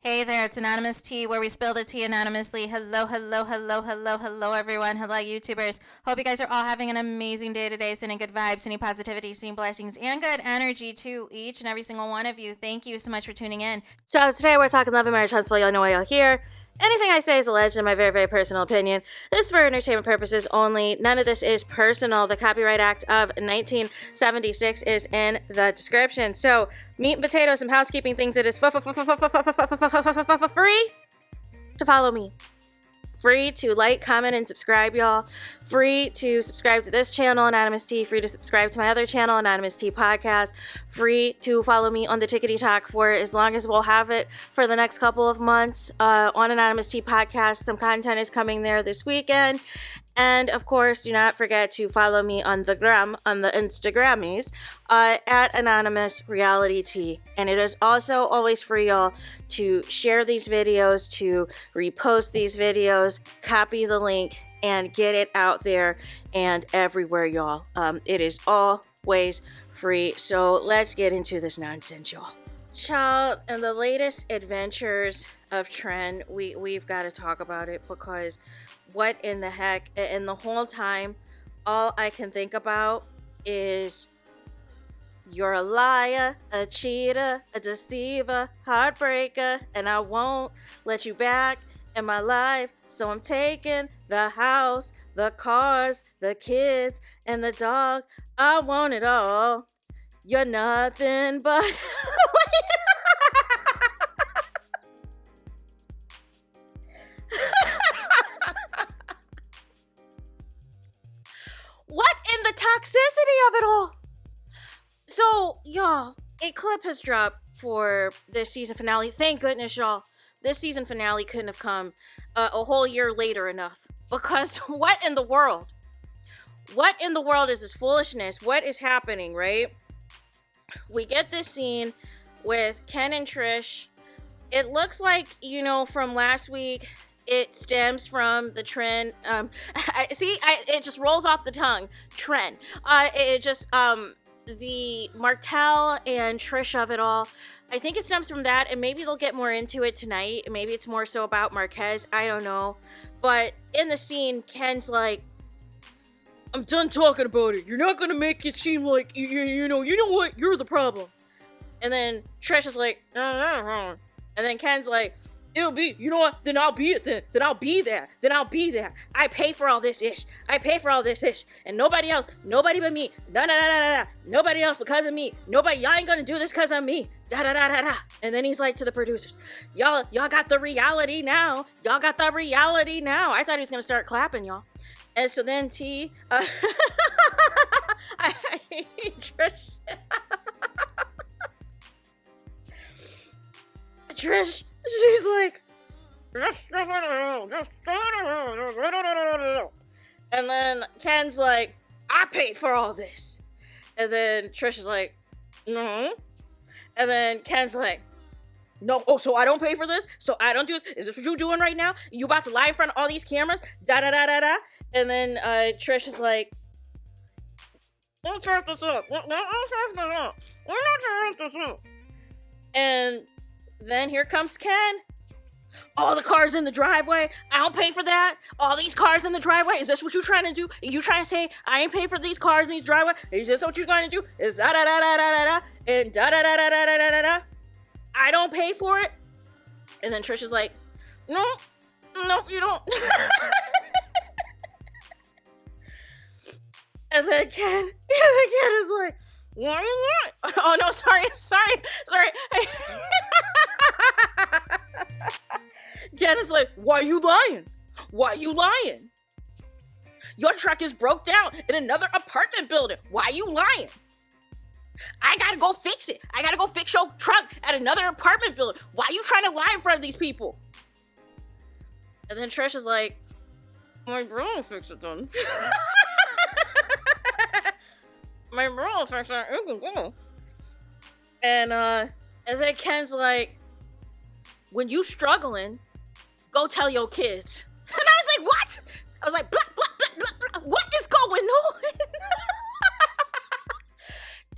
Hey there, it's Anonymous Tea, where we spill the tea anonymously. Hello, hello, hello, hello, hello, everyone. Hello, YouTubers. Hope you guys are all having an amazing day today, sending good vibes, sending positivity, sending blessings, and good energy to each and every single one of you. Thank you so much for tuning in. So today we're talking love and marriage, huntsville. Y'all know why y'all here. Anything I say is alleged in my very, very personal opinion. This is for entertainment purposes only. None of this is personal. The Copyright Act of 1976 is in the description. So, meat and potatoes, some housekeeping things. It is free to follow me. Free to like, comment, and subscribe, y'all. Free to subscribe to this channel, Anonymous Tea. Free to subscribe to my other channel, Anonymous Tea Podcast. Free to follow me on the Tickety Talk for as long as we'll have it for the next couple of months on Anonymous Tea Podcast. Some content is coming there this weekend. And of course, do not forget to follow me on the Instagrammies at AnonymousRealityT. And it is also always free, y'all, to share these videos, to repost these videos, copy the link, and get it out there and everywhere, y'all. It is always free. So let's get into this nonsense, y'all. Child, and the latest adventures of TREN, we've got to talk about it, because what in the heck? And the whole time, all I can think about is you're a liar, a cheater, a deceiver, heartbreaker, and I won't let you back in my life. So I'm taking the house, the cars, the kids, and the dog. I want it all. You're nothing but... What in the toxicity of it all? So, y'all, a clip has dropped for this season finale. Thank goodness, y'all. This season finale couldn't have come a whole year later enough. Because what in the world? What in the world is this foolishness? What is happening, right? We get this scene with Ken and Trish. It looks like, you know, from last week... It stems from the TREN. It just rolls off the tongue. TREN. The Martell and Trish of it all. I think it stems from that, and maybe they'll get more into it tonight. Maybe it's more so about MARQUEZ. I don't know. But in the scene, Ken's like, I'm done talking about it. You're not going to make it seem like, you know what? You're the problem. And then Trish is like, and then Ken's like, it'll be, you know what, then I'll be it then. Then I'll be there. I pay for all this ish. And nobody else, nobody but me. Nobody else because of me. Y'all ain't gonna do this because of me. And then he's like to the producers, y'all got the reality now. I thought he was gonna start clapping, y'all. And so then T, I hate Trish. Trish, she's like, and then Ken's like, I paid for all this. And then Trish is like, no. And then Ken's like, no, oh, so I don't pay for this? So I don't do this? Is this what you're doing right now? You about to lie in front of all these cameras? And then Trish is like, don't turn this up. We're not turning this up. And then here comes Ken. All the cars in the driveway. I don't pay for that. All these cars in the driveway. Is this what you're trying to do? Are you trying to say I ain't paying for these cars in these driveway? Is this what you're going to do? Is da-da-da-da-da-da-da and da-da-da-da-da-da-da-da. I don't pay for it. And then Trish is like, no, you don't. And then Ken is like, what? Oh no, sorry. Ken is like, why you lying? Your truck is broke down in another apartment building. Why you lying? I gotta go fix it. I gotta go fix your truck at another apartment building. Why you trying to lie in front of these people? And then Trish is like, my bro will fix it then. My bro will fix it. And then Ken's like, when you struggling, go tell your kids. And I was like, what? I was like, blah, blah, blah, blah, blah. What is going on?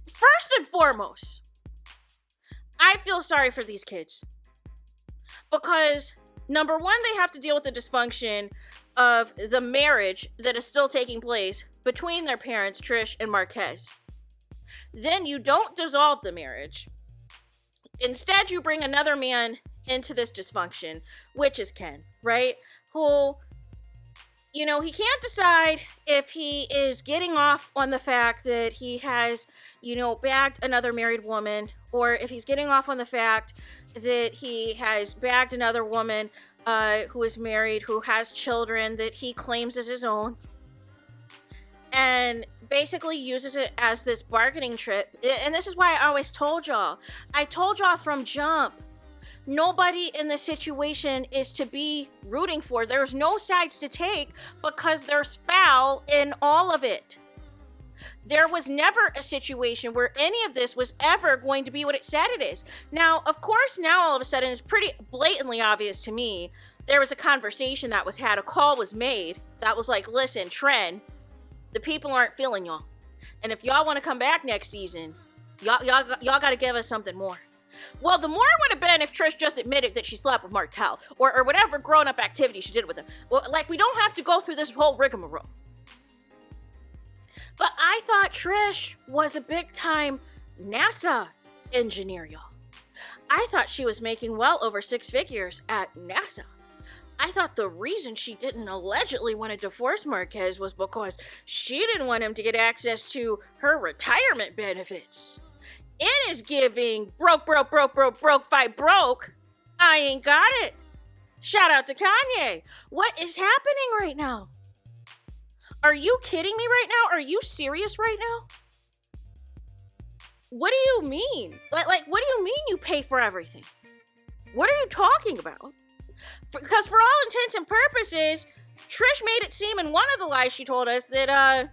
First and foremost, I feel sorry for these kids. Because number one, they have to deal with the dysfunction of the marriage that is still taking place between their parents, Trish and Marquez. Then you don't dissolve the marriage. Instead, you bring another man into this dysfunction, which is Ken, right? Who, you know, he can't decide if he is getting off on the fact that he has, you know, bagged another married woman, or if he's getting off on the fact that he has bagged another woman who is married, who has children that he claims as his own, and basically uses it as this bargaining chip. And this is why I always told y'all. I told y'all from jump. Nobody in this situation is to be rooting for. There's no sides to take because there's foul in all of it. There was never a situation where any of this was ever going to be what it said it is. Now, of course, now all of a sudden it's pretty blatantly obvious to me. There was a conversation that was had, a call was made that was like, listen, TREN, the people aren't feeling y'all. And if y'all want to come back next season, y'all got to give us something more. Well, the more would have been if Trish just admitted that she slept with Martell or whatever grown-up activity she did with him. Well, like, we don't have to go through this whole rigmarole. But I thought Trish was a big-time NASA engineer, y'all. I thought she was making well over 6 figures at NASA. I thought the reason she didn't allegedly want to divorce Marquez was because she didn't want him to get access to her retirement benefits. It is giving broke, fight broke. I ain't got it. Shout out to Kanye. What is happening right now? Are you kidding me right now? Are you serious right now? What do you mean? Like, what do you mean you pay for everything? What are you talking about? Because for all intents and purposes, Trish made it seem in one of the lies she told us that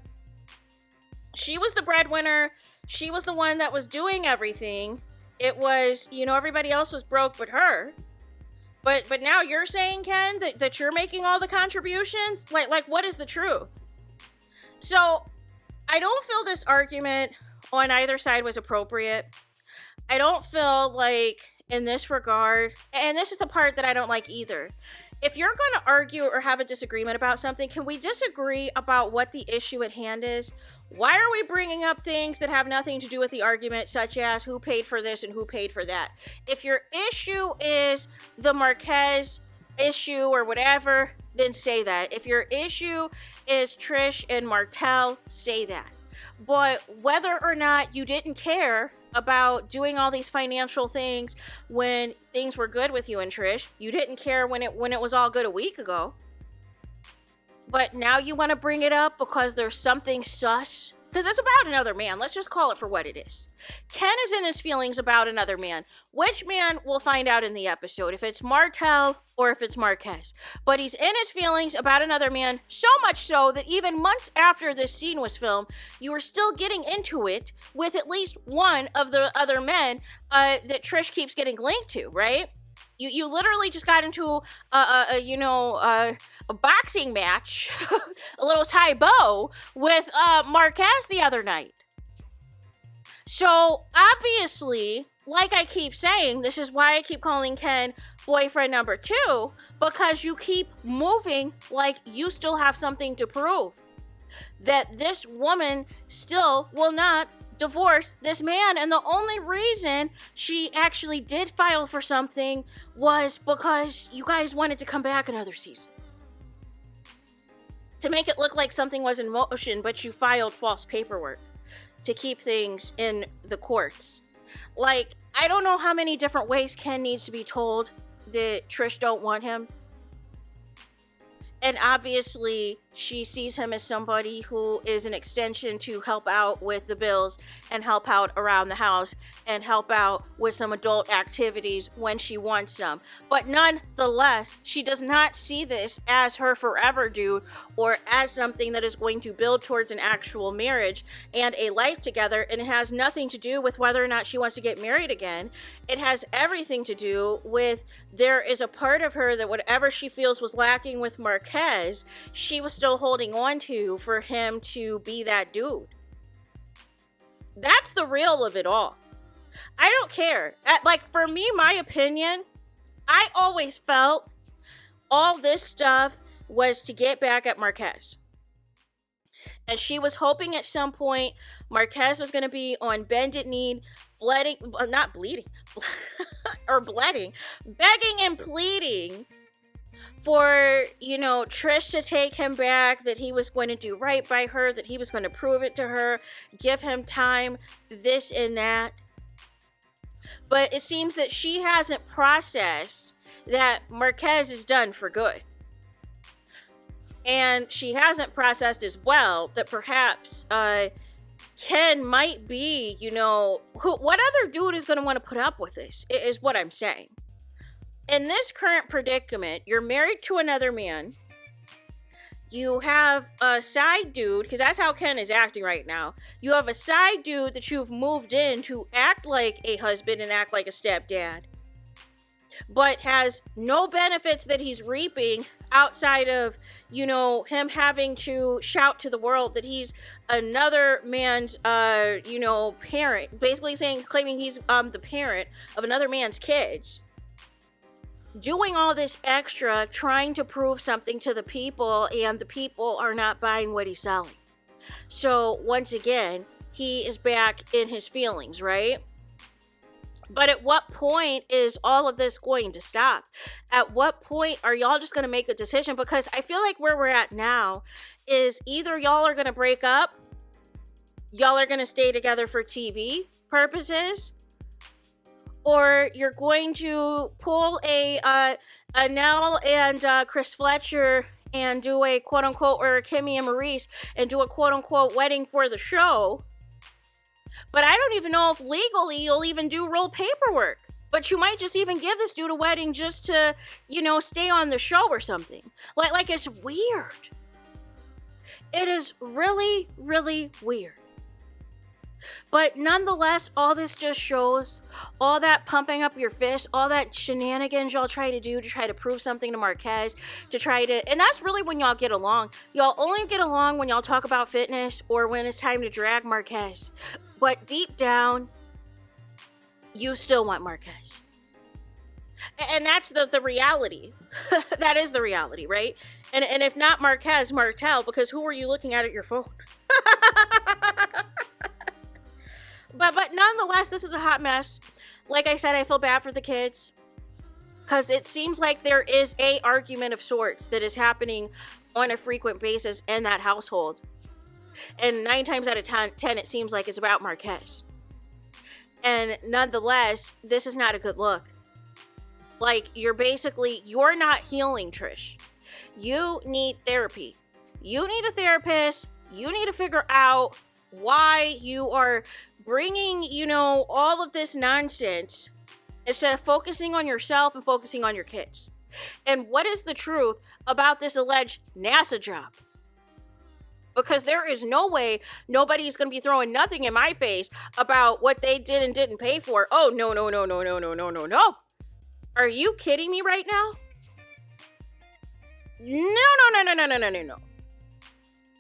she was the breadwinner. She was the one that was doing everything. It was, you know, everybody else was broke but her. But now you're saying, Ken, that you're making all the contributions? Like what is the truth? So I don't feel this argument on either side was appropriate. I don't feel like in this regard, and this is the part that I don't like either. If you're going to argue or have a disagreement about something, can we disagree about what the issue at hand is? Why are we bringing up things that have nothing to do with the argument, such as who paid for this and who paid for that? If your issue is the Marquez issue or whatever, then say that. If your issue is Trish and Martell, say that. But whether or not you didn't care about doing all these financial things when things were good with you and Trish, you didn't care when it was all good a week ago, but now you want to bring it up because there's something sus? Because it's about another man. Let's just call it for what it is. Ken is in his feelings about another man. Which man, we'll find out in the episode, if it's Martell or if it's Marquez. But he's in his feelings about another man, so much so that even months after this scene was filmed, you were still getting into it with at least one of the other men that Trish keeps getting linked to, right? You literally just got into a boxing match, a little Taibo with Marquez the other night. So obviously, like I keep saying, this is why I keep calling Ken boyfriend number 2, because you keep moving like you still have something to prove. That this woman still will not divorce this man, and the only reason she actually did file for something was because you guys wanted to come back another season. To make it look like something was in motion, but you filed false paperwork to keep things in the courts. Like, I don't know how many different ways Ken needs to be told that Trish don't want him. And obviously, she sees him as somebody who is an extension to help out with the bills and help out around the house and help out with some adult activities when she wants some. But nonetheless, she does not see this as her forever dude or as something that is going to build towards an actual marriage and a life together. And it has nothing to do with whether or not she wants to get married again. It has everything to do with there is a part of her that whatever she feels was lacking with Marquez, she was still holding on to for him to be that dude. That's the real of it all. I don't care. Like, for me, my opinion, I always felt all this stuff was to get back at Marquez. And she was hoping at some point Marquez was going to be on bended knee, begging and pleading for, Trish to take him back, that he was going to do right by her, that he was going to prove it to her, give him time, this and that. But it seems that she hasn't processed that Marquez is done for good. And she hasn't processed as well that perhaps Ken might be, what other dude is going to want to put up with this, is what I'm saying. In this current predicament, you're married to another man. You have a side dude, because that's how Ken is acting right now. You have a side dude that you've moved in to act like a husband and act like a stepdad, but has no benefits that he's reaping outside of, him having to shout to the world that he's another man's, parent, basically claiming he's the parent of another man's kids. Doing all this extra, trying to prove something to the people, and the people are not buying what he's selling. So once again, he is back in his feelings, right? But at what point is all of this going to stop? At what point are y'all just going to make a decision? Because I feel like where we're at now is either y'all are going to break up, y'all are going to stay together for TV purposes, or you're going to pull a Nell and Chris Fletcher and do a quote-unquote, or Kimmy and Maurice, and do a quote-unquote wedding for the show. But I don't even know if legally you'll even do real paperwork. But you might just even give this dude a wedding just to, stay on the show or something. Like it's weird. It is really, really weird. But nonetheless, all this just shows all that pumping up your fist, all that shenanigans y'all try to do to try to prove something to Marquez, and that's really when y'all get along. Y'all only get along when y'all talk about fitness or when it's time to drag Marquez. But deep down, you still want Marquez. And that's the reality. That is the reality, right? And if not Marquez, Martell, because who are you looking at your phone? But nonetheless, this is a hot mess. Like I said, I feel bad for the kids, because it seems like there is a argument of sorts that is happening on a frequent basis in that household. And 9 times out of 10, it seems like it's about Marquez. And nonetheless, this is not a good look. Like, you're not healing, Trish. You need therapy. You need a therapist. You need to figure out why you are bringing, all of this nonsense instead of focusing on yourself and focusing on your kids. And what is the truth about this alleged NASA job? Because there is no way nobody's going to be throwing nothing in my face about what they did and didn't pay for. Oh, no. Are you kidding me right now?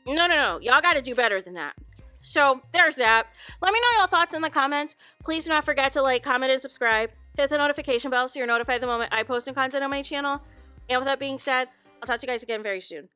No. Y'all got to do better than that. So there's that. Let me know your thoughts in the comments. Please do not forget to like, comment, and subscribe. Hit the notification bell so you're notified the moment I post new content on my channel. And with that being said, I'll talk to you guys again very soon.